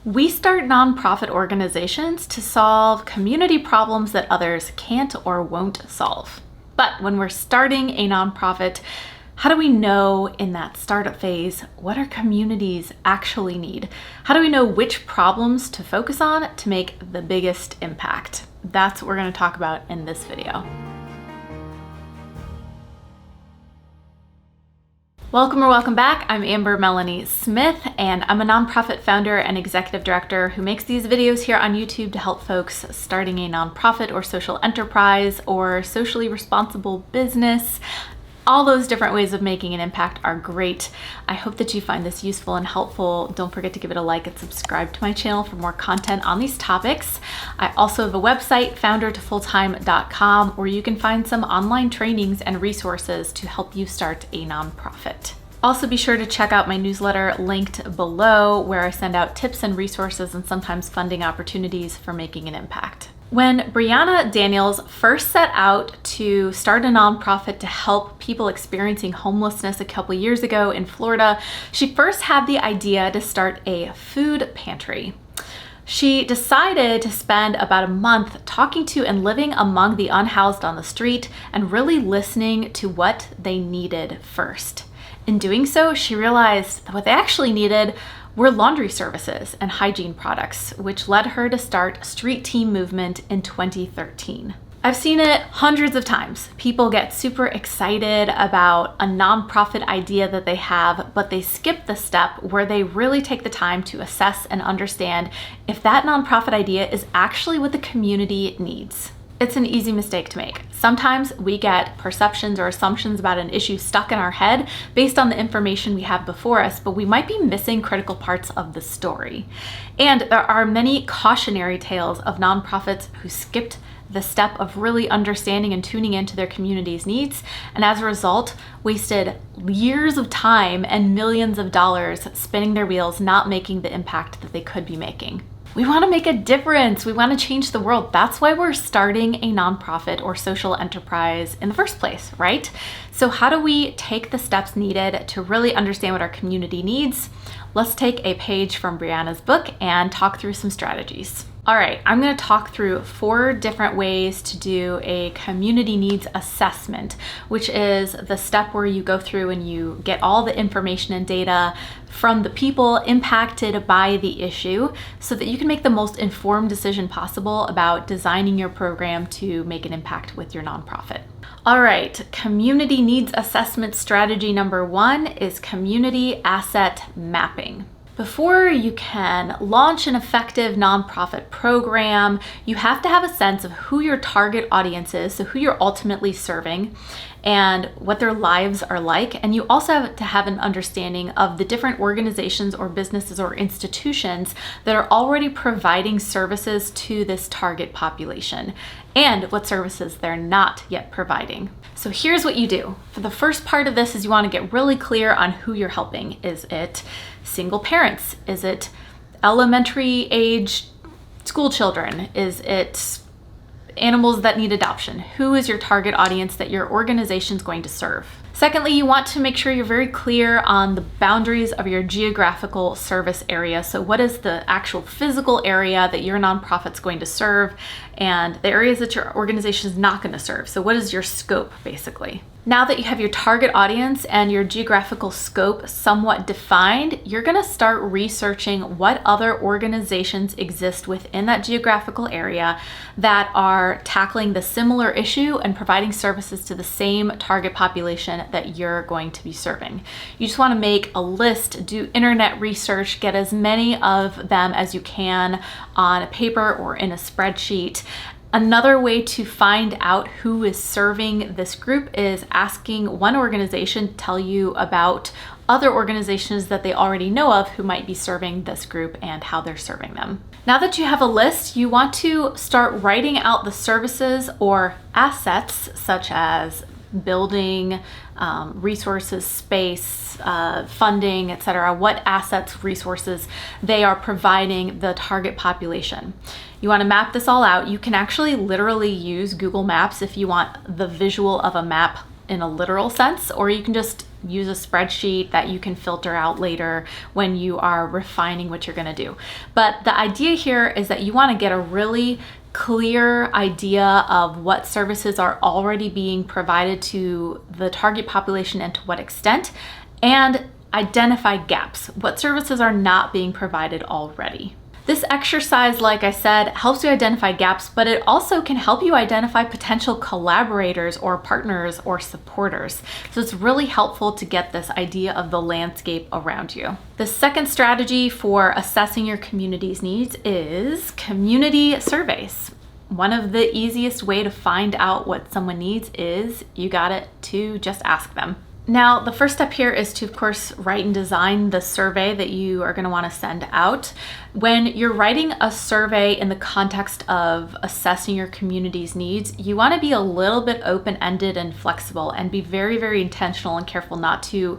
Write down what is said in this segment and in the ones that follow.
We start nonprofit organizations to solve community problems that others can't or won't solve. But when we're starting a nonprofit, how do we know in that startup phase what our communities actually need? How do we know which problems to focus on to make the biggest impact? That's what we're going to talk about in this video. Welcome back. I'm Amber Melanie Smith, and I'm a nonprofit founder and executive director who makes these videos here on YouTube to help folks starting a nonprofit or social enterprise or socially responsible business. All those different ways of making an impact are great. I hope that you find this useful and helpful. Don't forget to give it a like and subscribe to my channel for more content on these topics. I also have a website, foundertofulltime.com, where you can find some online trainings and resources to help you start a nonprofit. Also, be sure to check out my newsletter linked below, where I send out tips and resources and sometimes funding opportunities for making an impact. When Briana Daniels first set out to start a nonprofit to help people experiencing homelessness a couple years ago in Florida, she first had the idea to start a food pantry. She decided to spend about a month talking to and living among the unhoused on the street and really listening to what they needed first. In doing so, she realized that what they actually needed were laundry services and hygiene products, which led her to start Street Team Movement in 2013. I've seen it hundreds of times. People get super excited about a nonprofit idea that they have, but they skip the step where they really take the time to assess and understand if that nonprofit idea is actually what the community needs. It's an easy mistake to make. Sometimes we get perceptions or assumptions about an issue stuck in our head based on the information we have before us, but we might be missing critical parts of the story. And there are many cautionary tales of nonprofits who skipped the step of really understanding and tuning into their community's needs, and as a result, wasted years of time and millions of dollars spinning their wheels, not making the impact that they could be making. We want to make a difference. We want to change the world. That's why we're starting a nonprofit or social enterprise in the first place, right? So how do we take the steps needed to really understand what our community needs? Let's take a page from Briana's book and talk through some strategies. All right, I'm going to talk through 4 different ways to do a community needs assessment, which is the step where you go through and you get all the information and data from the people impacted by the issue so that you can make the most informed decision possible about designing your program to make an impact with your nonprofit. All right, community needs assessment strategy number 1 is community asset mapping. Before you can launch an effective nonprofit program, you have to have a sense of who your target audience is, so who you're ultimately serving, and what their lives are like. And you also have to have an understanding of the different organizations or businesses or institutions that are already providing services to this target population, and what services they're not yet providing. So here's what you do. For the first part of this is you want to get really clear on who you're helping. Is it single parents? Is it elementary age school children? Is it animals that need adoption? Who is your target audience that your organization is going to serve? Secondly, you want to make sure you're very clear on the boundaries of your geographical service area. So what is the actual physical area that your nonprofit's going to serve, and the areas that your organization is not going to serve? So what is your scope, basically? Now that you have your target audience and your geographical scope somewhat defined, you're going to start researching what other organizations exist within that geographical area that are tackling the similar issue and providing services to the same target population that you're going to be serving. You just want to make a list, do internet research, get as many of them as you can on a paper or in a spreadsheet. Another way to find out who is serving this group is asking one organization to tell you about other organizations that they already know of who might be serving this group and how they're serving them. Now that you have a list, you want to start writing out the services or assets such as building, resources, space, funding, etc. What assets, resources they are providing the target population. You want to map this all out. You can actually literally use Google Maps if you want the visual of a map in a literal sense, or you can just use a spreadsheet that you can filter out later when you are refining what you're going to do. But the idea here is that you want to get a really clear idea of what services are already being provided to the target population and to what extent, and identify gaps. What services are not being provided already? This exercise, like I said, helps you identify gaps, but it also can help you identify potential collaborators or partners or supporters. So it's really helpful to get this idea of the landscape around you. The second strategy for assessing your community's needs is community surveys. One of the easiest way to find out what someone needs is you got it to just ask them. Now, the first step here is to, of course, write and design the survey that you are going to want to send out. When you're writing a survey in the context of assessing your community's needs, you want to be a little bit open-ended and flexible and be very, very intentional and careful not to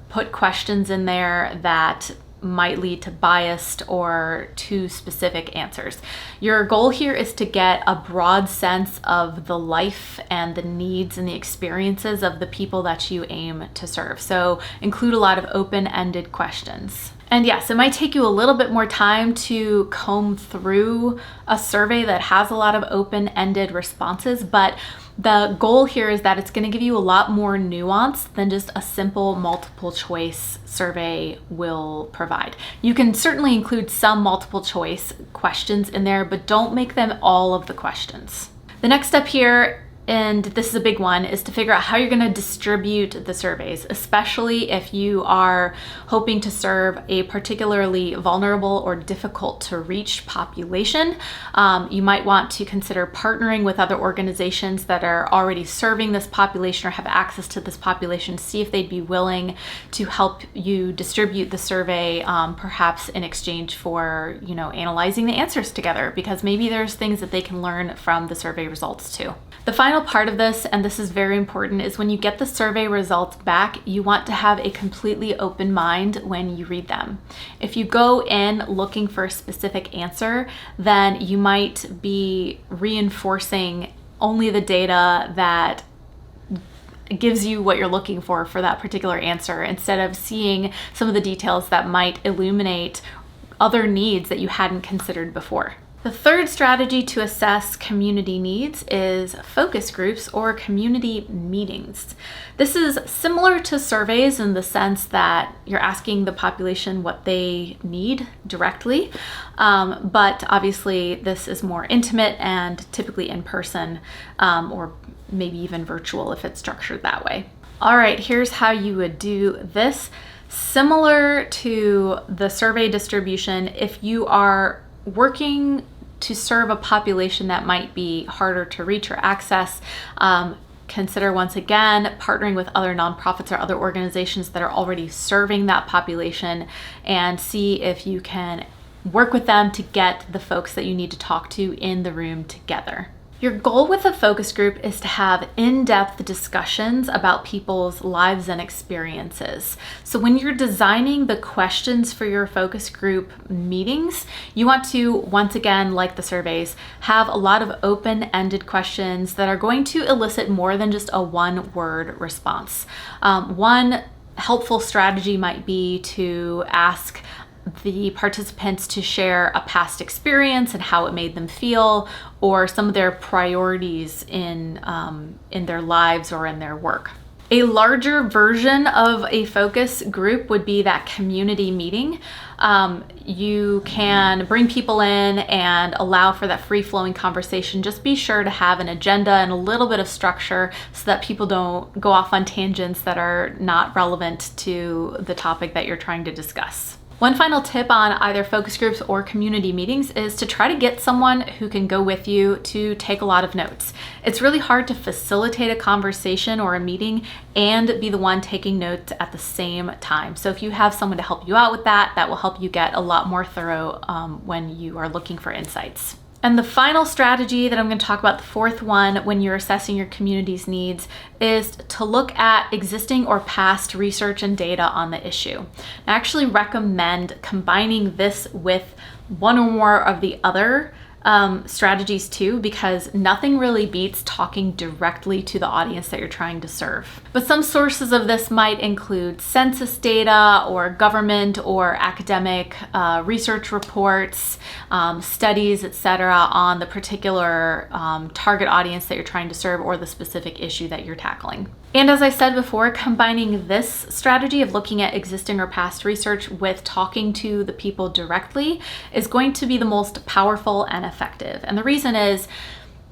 put questions in there that might lead to biased or too specific answers. Your goal here is to get a broad sense of the life and the needs and the experiences of the people that you aim to serve. So include a lot of open-ended questions. And yes, it might take you a little bit more time to comb through a survey that has a lot of open-ended responses, but the goal here is that it's going to give you a lot more nuance than just a simple multiple choice survey will provide. You can certainly include some multiple choice questions in there, but don't make them all of the questions. The next step here, and this is a big one, is to figure out how you're going to distribute the surveys, especially if you are hoping to serve a particularly vulnerable or difficult to reach population. You might want to consider partnering with other organizations that are already serving this population or have access to this population, see if they'd be willing to help you distribute the survey, perhaps in exchange for, analyzing the answers together, because maybe there's things that they can learn from the survey results too. The final part of this, and this is very important, is when you get the survey results back, you want to have a completely open mind when you read them. If you go in looking for a specific answer, then you might be reinforcing only the data that gives you what you're looking for that particular answer, instead of seeing some of the details that might illuminate other needs that you hadn't considered before. The third strategy to assess community needs is focus groups or community meetings. This is similar to surveys in the sense that you're asking the population what they need directly, but obviously this is more intimate and typically in person, or maybe even virtual if it's structured that way. All right, here's how you would do this. Similar to the survey distribution, if you are working to serve a population that might be harder to reach or access, consider once again partnering with other nonprofits or other organizations that are already serving that population, and see if you can work with them to get the folks that you need to talk to in the room together. Your goal with a focus group is to have in-depth discussions about people's lives and experiences. So when you're designing the questions for your focus group meetings, you want to, once again, like the surveys, have a lot of open-ended questions that are going to elicit more than just a one-word response. One helpful strategy might be to ask the participants to share a past experience and how it made them feel, or some of their priorities in their lives or in their work. A larger version of a focus group would be that community meeting. You can bring people in and allow for that free-flowing conversation. Just be sure to have an agenda and a little bit of structure so that people don't go off on tangents that are not relevant to the topic that you're trying to discuss. One final tip on either focus groups or community meetings is to try to get someone who can go with you to take a lot of notes. It's really hard to facilitate a conversation or a meeting and be the one taking notes at the same time. So if you have someone to help you out with that, that will help you get a lot more thorough when you are looking for insights. And the final strategy that I'm going to talk about, the fourth one, when you're assessing your community's needs, is to look at existing or past research and data on the issue. I actually recommend combining this with one or more of the other strategies too, because nothing really beats talking directly to the audience that you're trying to serve. But some sources of this might include census data or government or academic research reports, studies, etc., on the particular target audience that you're trying to serve or the specific issue that you're tackling. And as I said before, combining this strategy of looking at existing or past research with talking to the people directly is going to be the most powerful and effective. And the reason is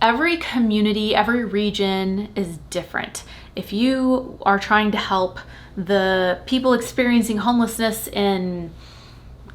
every community, every region is different. If you are trying to help the people experiencing homelessness in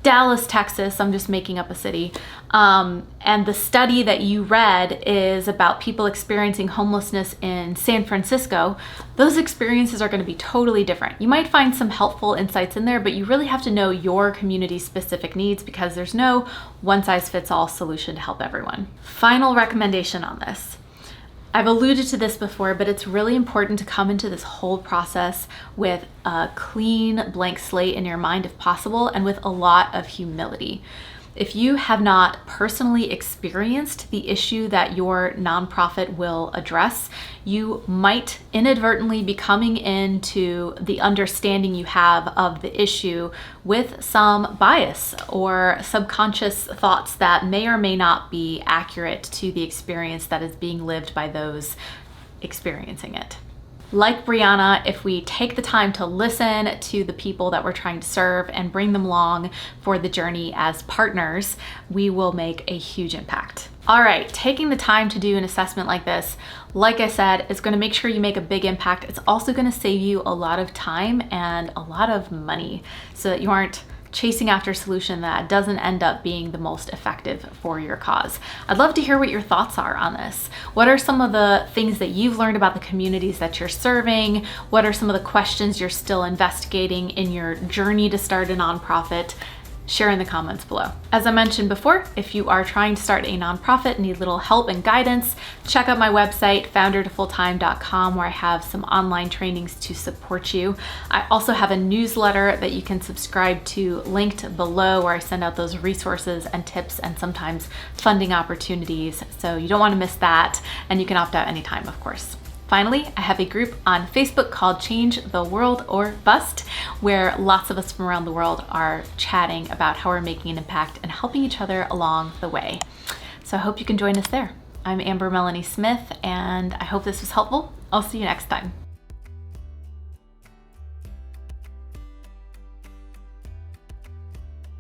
Dallas, Texas, I'm just making up a city, and the study that you read is about people experiencing homelessness in San Francisco, those experiences are going to be totally different. You might find some helpful insights in there, but you really have to know your community's specific needs because there's no one-size-fits-all solution to help everyone. Final recommendation on this. I've alluded to this before, but it's really important to come into this whole process with a clean blank slate in your mind if possible, and with a lot of humility. If you have not personally experienced the issue that your nonprofit will address, you might inadvertently be coming into the understanding you have of the issue with some bias or subconscious thoughts that may or may not be accurate to the experience that is being lived by those experiencing it. Like Briana, if we take the time to listen to the people that we're trying to serve and bring them along for the journey as partners, we will make a huge impact. All right, taking the time to do an assessment like this, like I said, is going to make sure you make a big impact. It's also going to save you a lot of time and a lot of money so that you aren't chasing after a solution that doesn't end up being the most effective for your cause. I'd love to hear what your thoughts are on this. What are some of the things that you've learned about the communities that you're serving? What are some of the questions you're still investigating in your journey to start a nonprofit? Share in the comments below. As I mentioned before, if you are trying to start a nonprofit, need little help and guidance, check out my website, foundertofulltime.com, where I have some online trainings to support you. I also have a newsletter that you can subscribe to linked below, where I send out those resources and tips and sometimes funding opportunities. So you don't want to miss that, and you can opt out anytime, of course. Finally, I have a group on Facebook called Change the World or Bust, where lots of us from around the world are chatting about how we're making an impact and helping each other along the way. So I hope you can join us there. I'm Amber Melanie Smith, and I hope this was helpful. I'll see you next time.